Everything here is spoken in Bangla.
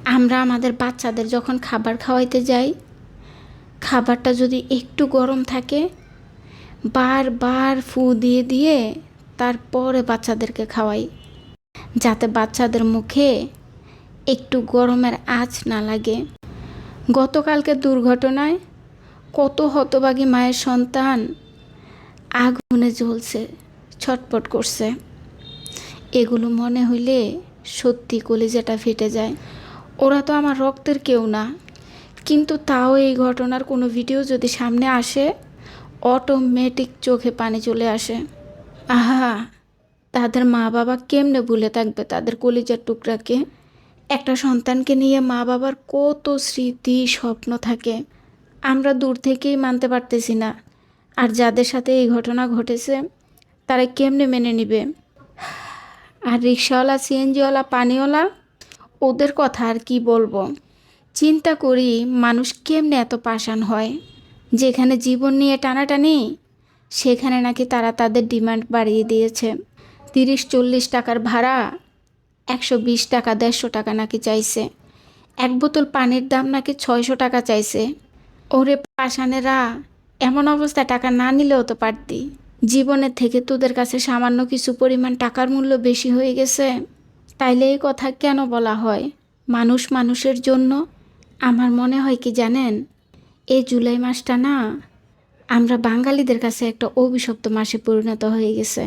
আমরা আমাদের বাচ্চাদের যখন খাবার খাওয়াইতে যাই, খাবারটা যদি একটু গরম থাকে, বারবার ফু দিয়ে দিয়ে তারপরে বাচ্চাদেরকে খাওয়াই, যাতে বাচ্চাদের মুখে একটু গরমের আঁচ না লাগে। গতকালকে দুর্ঘটনায় কত হতভাগী মায়ের সন্তান আগুনে জ্বলছে, ছটপট করছে। এগুলো মনে হইলে সত্যি কলিজাটা ফেটে যায়। ওরা তো আমার রক্তের কেউ না, কিন্তু তাও এই ঘটনার কোনো ভিডিও যদি সামনে আসে, অটোমেটিক চোখে পানি চলে আসে। আহা, তাদের মা বাবা কেমনে ভুলে থাকবে তাদের কলিজার টুকরাকে? একটা সন্তানকে নিয়ে মা বাবার কত স্মৃতি স্বপ্ন থাকে, আমরা দূর থেকেই মানতে পারতেছি না। আর যাদের সাথে এই ঘটনা ঘটেছে তারা কেমনে মেনে নিবে? আর রিক্সাওয়ালা, সিএনজিওয়ালা, পানিওয়ালা, ওদের কথা আর কি বলবো। চিন্তা করি মানুষ কেমনে এত পাষাণ হয়। যেখানে জীবন নিয়ে টানাটানি, সেখানে নাকি তারা তাদের ডিমান্ড বাড়িয়ে দিয়েছে। 30-40 টাকার ভাড়া 120 টাকা, 150 টাকা নাকি চাইছে। এক বোতল পানির দাম নাকি 600 টাকা চাইছে। ওরে পাষাণেরা, এমন অবস্থায় টাকা না নিলেও তো পারতি। জীবনের থেকে তোদের কাছে সামান্য কিছু পরিমাণ টাকার মূল্য বেশি হয়ে গেছে। তাইলে এই কথা কেন বলা হয় মানুষ মানুষের জন্য? আমার মনে হয় কি জানেন, এই জুলাই মাসটা না আমরা বাঙালিদের কাছে একটা অভিশপ্ত মাসে পরিণত হয়ে গেছে।